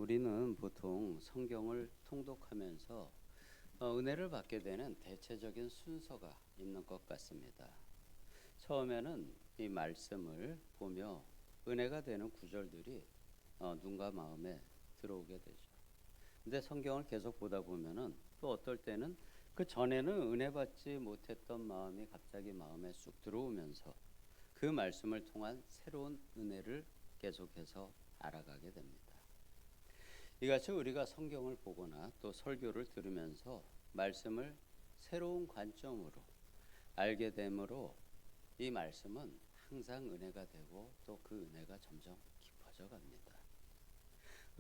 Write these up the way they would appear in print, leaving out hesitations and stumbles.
우리는 보통 성경을 통독하면서 은혜를 받게 되는 대체적인 순서가 있는 것 같습니다. 처음에는 이 말씀을 보며 은혜가 되는 구절들이 눈과 마음에 들어오게 되죠. 근데 성경을 계속 보다 보면은 또 어떨 때는 그 전에는 은혜 받지 못했던 마음이 갑자기 마음에 쑥 들어오면서 그 말씀을 통한 새로운 은혜를 계속해서 알아가게 됩니다. 이같이 우리가 성경을 보거나 또 설교를 들으면서 말씀을 새로운 관점으로 알게 되므로 이 말씀은 항상 은혜가 되고 또 그 은혜가 점점 깊어져 갑니다.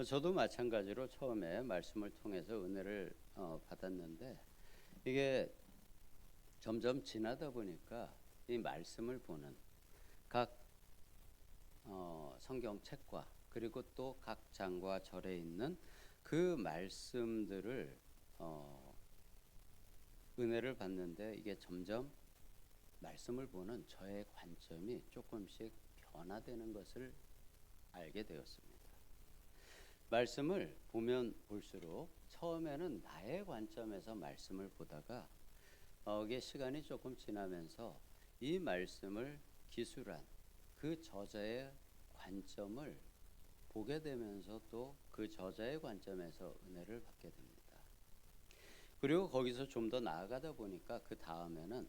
저도 마찬가지로 처음에 말씀을 통해서 은혜를 받았는데 이게 점점 지나다 보니까 이 말씀을 보는 각 성경책과 그리고 또 각 장과 절에 있는 그 말씀들을 은혜를 받는데 이게 점점 말씀을 보는 저의 관점이 조금씩 변화되는 것을 알게 되었습니다. 말씀을 보면 볼수록 처음에는 나의 관점에서 말씀을 보다가 이게 시간이 조금 지나면서 이 말씀을 기술한 그 저자의 관점을 보게 되면서 또 그 저자의 관점에서 은혜를 받게 됩니다. 그리고 거기서 좀 더 나아가다 보니까 그 다음에는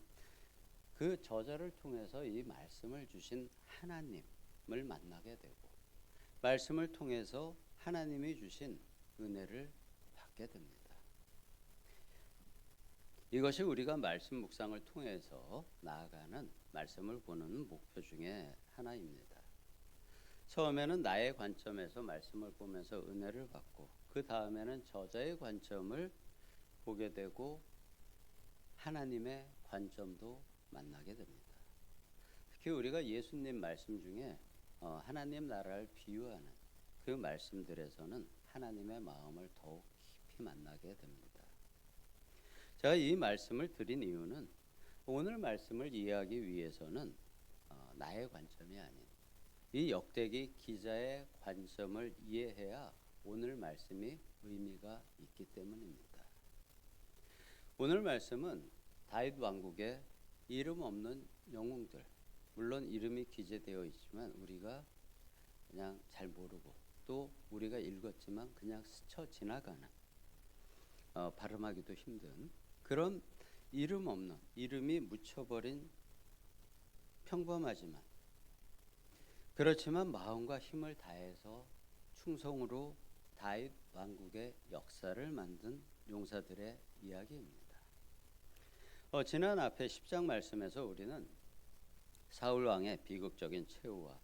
그 저자를 통해서 이 말씀을 주신 하나님을 만나게 되고 말씀을 통해서 하나님이 주신 은혜를 받게 됩니다. 이것이 우리가 말씀 묵상을 통해서 나아가는 말씀을 보는 목표 중에 하나입니다. 처음에는 나의 관점에서 말씀을 보면서 은혜를 받고 그 다음에는 저자의 관점을 보게 되고 하나님의 관점도 만나게 됩니다. 특히 우리가 예수님 말씀 중에 하나님 나라를 비유하는 그 말씀들에서는 하나님의 마음을 더욱 깊이 만나게 됩니다. 제가 이 말씀을 드린 이유는 오늘 말씀을 이해하기 위해서는 나의 관점이 아닌 이 역대기 기자의 관점을 이해해야 오늘 말씀이 의미가 있기 때문입니다. 오늘 말씀은 다윗 왕국의 이름 없는 영웅들, 물론 이름이 기재되어 있지만 우리가 그냥 잘 모르고 또 우리가 읽었지만 그냥 스쳐 지나가는 발음하기도 힘든 그런 이름 없는 이름이 묻혀버린 평범하지만 그렇지만 마음과 힘을 다해서 충성으로 다윗 왕국의 역사를 만든 용사들의 이야기입니다. 지난 앞에 10장 말씀에서 우리는 사울 왕의 비극적인 최후와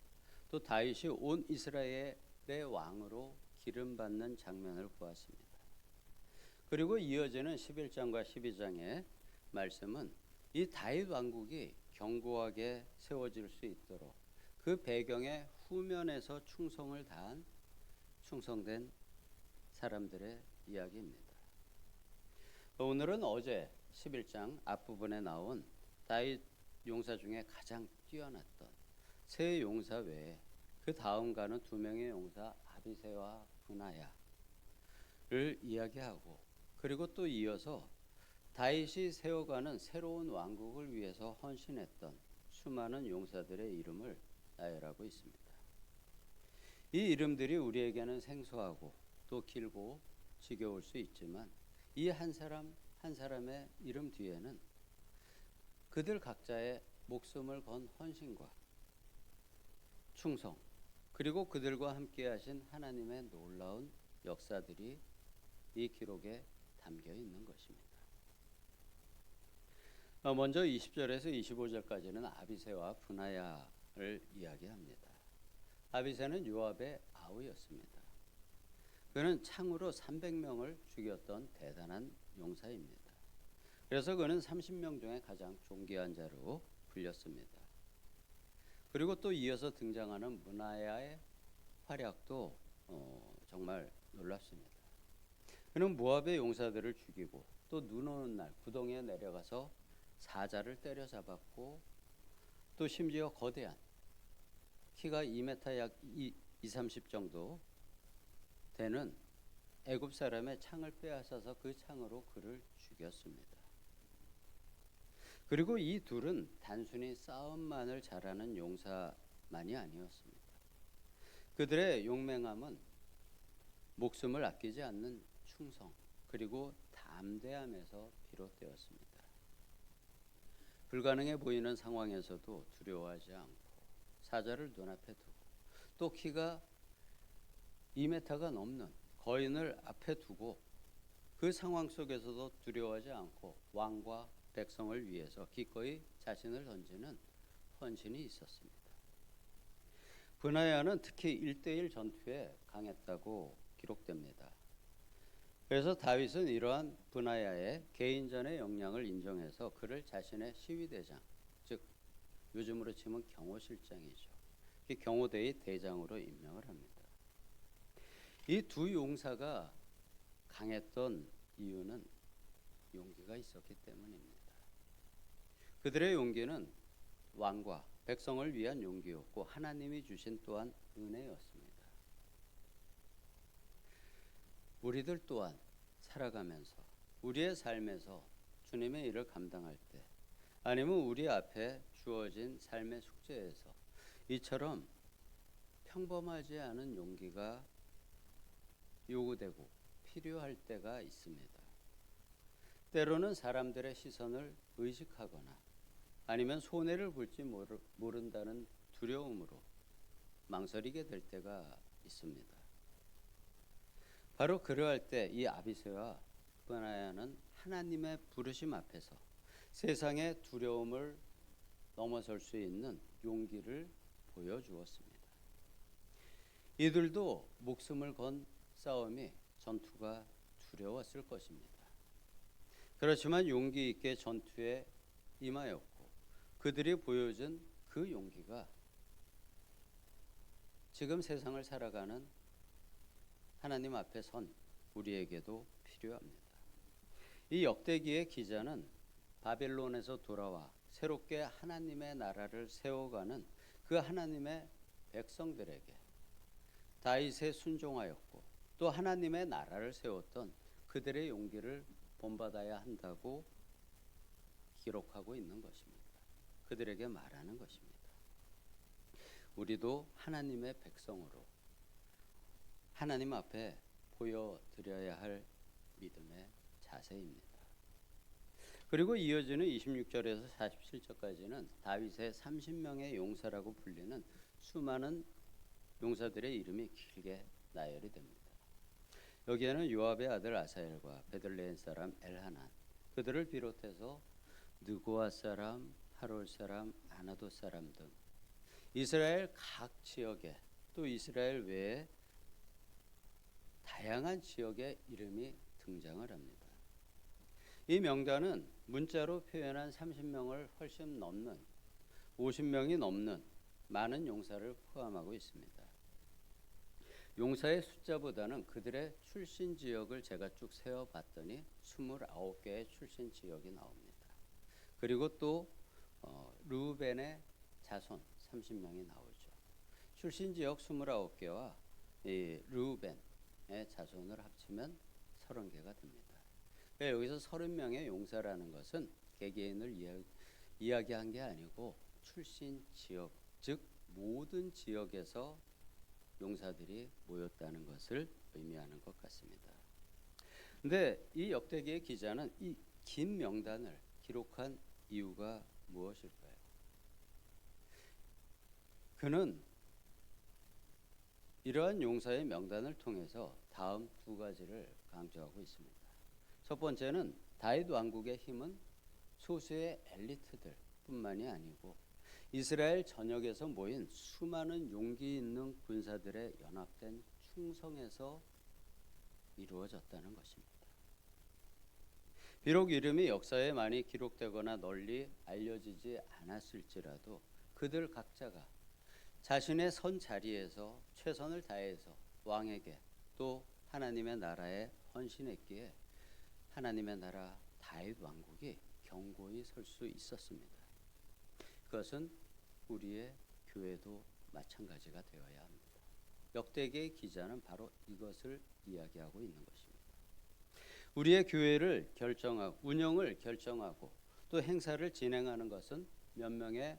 또 다윗이 온 이스라엘의 왕으로 기름 받는 장면을 보았습니다. 그리고 이어지는 11장과 12장의 말씀은 이 다윗 왕국이 견고하게 세워질 수 있도록 그 배경의 후면에서 충성을 다한 충성된 사람들의 이야기입니다. 오늘은 어제 11장 앞부분에 나온 다윗 용사 중에 가장 뛰어났던 세 용사 외에 그 다음 가는 두 명의 용사 아비새와 분하야를 이야기하고 그리고 또 이어서 다윗이 세워가는 새로운 왕국을 위해서 헌신했던 수많은 용사들의 이름을 나열하고 있습니다. 이 이름들이 우리에게는 생소하고 또 길고 지겨울 수 있지만 이 한 사람 한 사람의 이름 뒤에는 그들 각자의 목숨을 건 헌신과 충성 그리고 그들과 함께 하신 하나님의 놀라운 역사들이 이 기록에 담겨 있는 것입니다. 먼저 20절에서 25절까지는 아비새와 분하야를 이야기합니다. 아비새는 요압의 아우였습니다. 그는 창으로 300명을 죽였던 대단한 용사입니다. 그래서 그는 30명 중에 가장 존귀한 자로 불렸습니다. 그리고 또 이어서 등장하는 분하야의 활약도 정말 놀랍습니다. 그는 모압의 용사들을 죽이고 또 눈 오는 날 구덩이에 내려가서 사자를 때려잡았고 또 심지어 거대한 키가 2m 약 20, 30 정도 되는 애굽 사람의 창을 빼앗아서 그 창으로 그를 죽였습니다. 그리고 이 둘은 단순히 싸움만을 잘하는 용사만이 아니었습니다. 그들의 용맹함은 목숨을 아끼지 않는 충성 그리고 담대함에서 비롯되었습니다. 불가능해 보이는 상황에서도 두려워하지 않고 사자를 눈앞에 두고 또 키가 2m가 넘는 거인을 앞에 두고 그 상황 속에서도 두려워하지 않고 왕과 백성을 위해서 기꺼이 자신을 던지는 헌신이 있었습니다. 브나야는 특히 1대1 전투에 강했다고 기록됩니다. 그래서 다윗은 이러한 브나야의 개인전의 역량을 인정해서 그를 자신의 시위대장, 즉 요즘으로 치면 경호실장이죠. 경호대의 대장으로 임명을 합니다. 이 두 용사가 강했던 이유는 용기가 있었기 때문입니다. 그들의 용기는 왕과 백성을 위한 용기였고 하나님이 주신 또한 은혜였습니다. 우리들 또한 살아가면서 우리의 삶에서 주님의 일을 감당할 때 아니면 우리 앞에 주어진 삶의 숙제에서 이처럼 평범하지 않은 용기가 요구되고 필요할 때가 있습니다. 때로는 사람들의 시선을 의식하거나 아니면 손해를 볼지 모른다는 두려움으로 망설이게 될 때가 있습니다. 바로 그러할 때 이 아비새와 브나야는 하나님의 부르심 앞에서 세상의 두려움을 넘어설 수 있는 용기를 보여주었습니다. 이들도 목숨을 건 싸움이 전투가 두려웠을 것입니다. 그렇지만 용기 있게 전투에 임하였고 그들이 보여준 그 용기가 지금 세상을 살아가는 하나님 앞에 선 우리에게도 필요합니다. 이 역대기의 기자는 바벨론에서 돌아와 새롭게 하나님의 나라를 세워가는 그 하나님의 백성들에게 다윗에 순종하였고 또 하나님의 나라를 세웠던 그들의 용기를 본받아야 한다고 기록하고 있는 것입니다. 그들에게 말하는 것입니다. 우리도 하나님의 백성으로 하나님 앞에 보여드려야 할 믿음의 자세입니다. 그리고 이어지는 26절에서 47절까지는 다윗의 30명의 용사라고 불리는 수많은 용사들의 이름이 길게 나열이 됩니다. 여기에는 요압의 아들 아사엘과 베들레헴 사람 엘하난, 그들을 비롯해서 느고아 사람, 하롤 사람, 아나도 사람 등 이스라엘 각 지역에 또 이스라엘 외에 다양한 지역의 이름이 등장을 합니다. 이 명단은 문자로 표현한 30명을 훨씬 넘는 50명이 넘는 많은 용사를 포함하고 있습니다. 용사의 숫자보다는 그들의 출신 지역을 제가 쭉 세어봤더니 29개의 출신 지역이 나옵니다. 그리고 또 르우벤의 자손 30명이 나오죠. 출신 지역 29개와 이 르우벤의 자손을 합치면 30개가 됩니다. 여기서 30명의 용사라는 것은 개개인을 이야기한 게 아니고 출신 지역, 즉 모든 지역에서 용사들이 모였다는 것을 의미하는 것 같습니다. 근데 이 역대기의 기자는 이 긴 명단을 기록한 이유가 무엇일까요? 그는 이러한 용사의 명단을 통해서 다음 두 가지를 강조하고 있습니다. 첫 번째는 다윗 왕국의 힘은 소수의 엘리트들 뿐만이 아니고 이스라엘 전역에서 모인 수많은 용기 있는 군사들의 연합된 충성에서 이루어졌다는 것입니다. 비록 이름이 역사에 많이 기록되거나 널리 알려지지 않았을지라도 그들 각자가 자신의 선 자리에서 최선을 다해서 왕에게 또 하나님의 나라에 헌신했기에 하나님의 나라 다윗 왕국이 견고히 설 수 있었습니다. 그것은 우리의 교회도 마찬가지가 되어야 합니다. 역대기의 기자는 바로 이것을 이야기하고 있는 것입니다. 우리의 교회를 결정하고 운영을 결정하고 또 행사를 진행하는 것은 몇 명의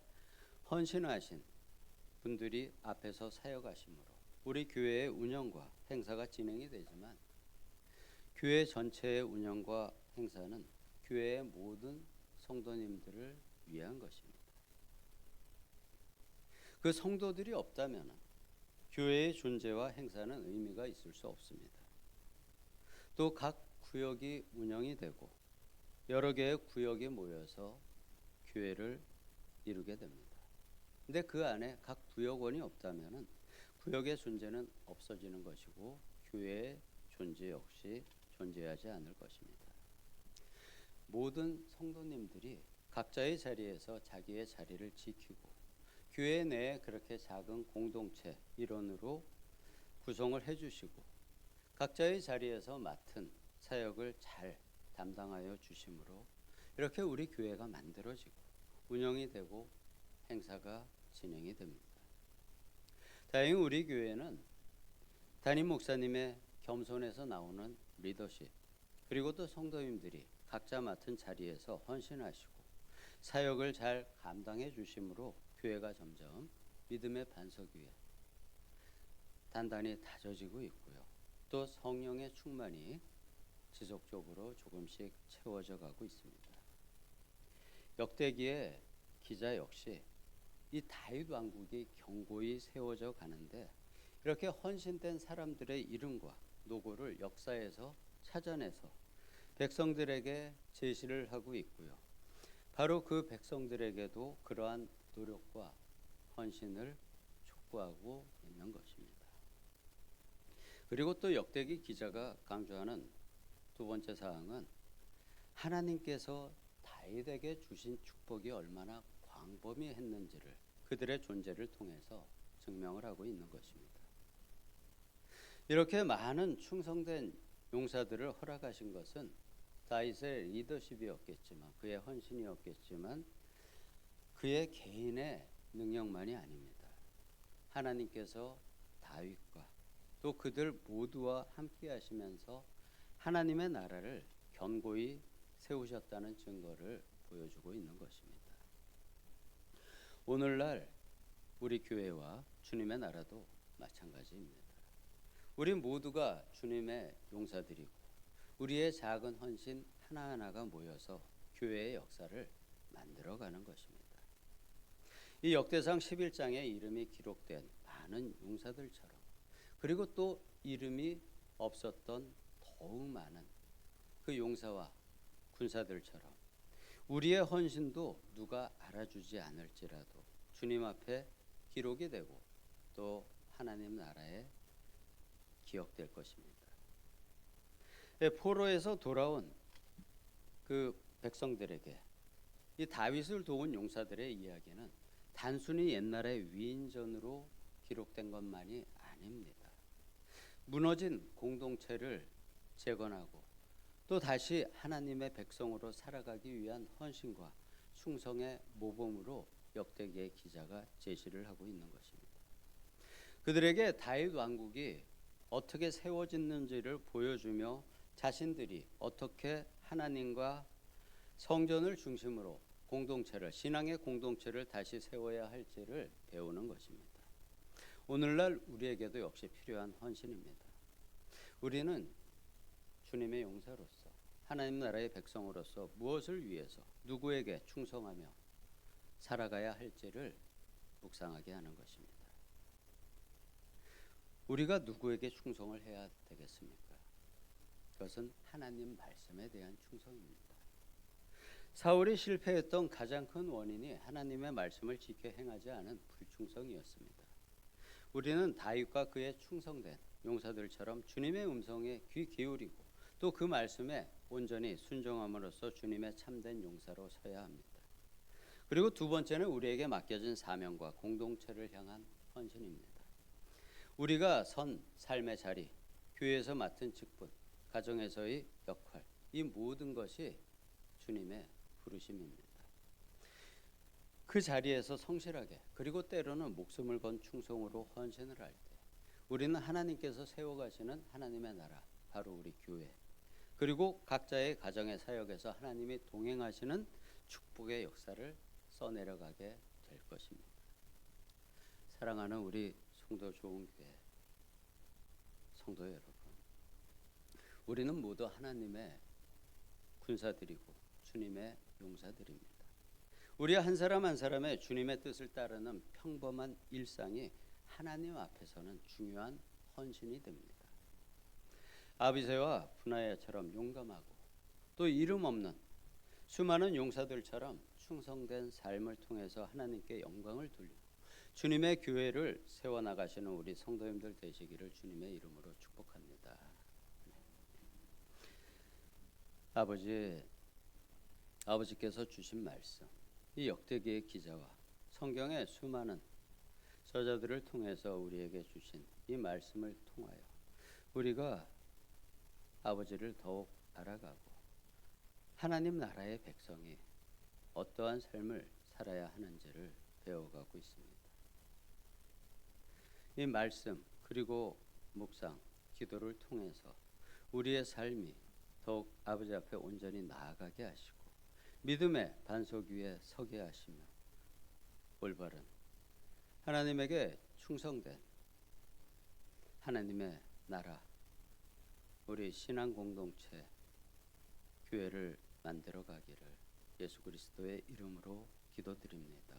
헌신하신 분들이 앞에서 사역하심으로 우리 교회의 운영과 행사가 진행이 되지만 교회 전체의 운영과 행사는 교회의 모든 성도님들을 위한 것입니다. 그 성도들이 없다면 교회의 존재와 행사는 의미가 있을 수 없습니다. 또 각 구역이 운영이 되고 여러 개의 구역이 모여서 교회를 이루게 됩니다. 근데 그 안에 각 구역원이 없다면 구역의 존재는 없어지는 것이고 교회의 존재 역시 존재하지 않을 것입니다. 모든 성도님들이 각자의 자리에서 자기의 자리를 지키고 교회 내에 그렇게 작은 공동체 일원으로 구성을 해주시고 각자의 자리에서 맡은 사역을 잘 담당하여 주심으로 이렇게 우리 교회가 만들어지고 운영이 되고 행사가 진행이 됩니다. 다행히 우리 교회는 담임 목사님의 겸손에서 나오는 리더십 그리고 또 성도님들이 각자 맡은 자리에서 헌신하시고 사역을 잘 감당해 주심으로 교회가 점점 믿음의 반석 위에 단단히 다져지고 있고요. 또 성령의 충만이 지속적으로 조금씩 채워져 가고 있습니다. 역대기의 기자 역시 이 다윗 왕국이 견고히 세워져 가는데 이렇게 헌신된 사람들의 이름과 노고를 역사에서 찾아내서 백성들에게 제시를 하고 있고요. 바로 그 백성들에게도 그러한 노력과 헌신을 촉구하고 있는 것입니다. 그리고 또 역대기 기자가 강조하는 두 번째 사항은 하나님께서 다윗에게 주신 축복이 얼마나 광범위했는지를 그들의 존재를 통해서 증명을 하고 있는 것입니다. 이렇게 많은 충성된 용사들을 허락하신 것은 다윗의 리더십이었겠지만 그의 헌신이었겠지만 그의 개인의 능력만이 아닙니다. 하나님께서 다윗과 또 그들 모두와 함께 하시면서 하나님의 나라를 견고히 세우셨다는 증거를 보여주고 있는 것입니다. 오늘날 우리 교회와 주님의 나라도 마찬가지입니다. 우리 모두가 주님의 용사들이고 우리의 작은 헌신 하나하나가 모여서 교회의 역사를 만들어가는 것입니다. 이 역대상 11장에 이름이 기록된 많은 용사들처럼 그리고 또 이름이 없었던 더욱 많은 그 용사와 군사들처럼 우리의 헌신도 누가 알아주지 않을지라도 주님 앞에 기록이 되고 또 하나님 나라에 기억될 것입니다. 포로에서 돌아온 그 백성들에게 이 다윗을 도운 용사들의 이야기는 단순히 옛날의 위인전으로 기록된 것만이 아닙니다. 무너진 공동체를 재건하고 또 다시 하나님의 백성으로 살아가기 위한 헌신과 충성의 모범으로 역대기의 기자가 제시를 하고 있는 것입니다. 그들에게 다윗 왕국이 어떻게 세워졌는지를 보여주며 자신들이 어떻게 하나님과 성전을 중심으로 공동체를 신앙의 공동체를 다시 세워야 할지를 배우는 것입니다. 오늘날 우리에게도 역시 필요한 헌신입니다. 우리는 주님의 용사로서 하나님 나라의 백성으로서 무엇을 위해서 누구에게 충성하며 살아가야 할지를 묵상하게 하는 것입니다. 우리가 누구에게 충성을 해야 되겠습니까? 그것은 하나님 말씀에 대한 충성입니다. 사울이 실패했던 가장 큰 원인이 하나님의 말씀을 지켜 행하지 않은 불충성이었습니다. 우리는 다윗과 그의 충성된 용사들처럼 주님의 음성에 귀 기울이고 또 그 말씀에 온전히 순종함으로써 주님의 참된 용사로 서야 합니다. 그리고 두 번째는 우리에게 맡겨진 사명과 공동체를 향한 헌신입니다. 우리가 선 삶의 자리, 교회에서 맡은 직분, 가정에서의 역할, 이 모든 것이 주님의 부르심입니다. 그 자리에서 성실하게 그리고 때로는 목숨을 건 충성으로 헌신을 할 때 우리는 하나님께서 세워가시는 하나님의 나라, 바로 우리 교회, 그리고 각자의 가정의 사역에서 하나님이 동행하시는 축복의 역사를 써내려가게 될 것입니다. 사랑하는 우리 성도 좋은 교회 성도 여러분, 우리는 모두 하나님의 군사들이고 주님의 용사들입니다. 우리 한 사람 한 사람의 주님의 뜻을 따르는 평범한 일상이 하나님 앞에서는 중요한 헌신이 됩니다. 아비새와 분하야처럼 용감하고 또 이름 없는 수많은 용사들처럼 충성된 삶을 통해서 하나님께 영광을 돌리고 주님의 교회를 세워나가시는 우리 성도님들 되시기를 주님의 이름으로 축복합니다. 아버지께서 주신 말씀, 이 역대기의 기자와 성경의 수많은 저자들을 통해서 우리에게 주신 이 말씀을 통하여 우리가 아버지를 더욱 알아가고 하나님 나라의 백성이 어떠한 삶을 살아야 하는지를 배워가고 있습니다. 이 말씀 그리고 묵상, 기도를 통해서 우리의 삶이 더욱 아버지 앞에 온전히 나아가게 하시고 믿음의 반석 위에 서게 하시며 올바른 하나님에게 충성된 하나님의 나라, 우리 신앙 공동체 교회를 만들어 가기를 예수 그리스도의 이름으로 기도드립니다.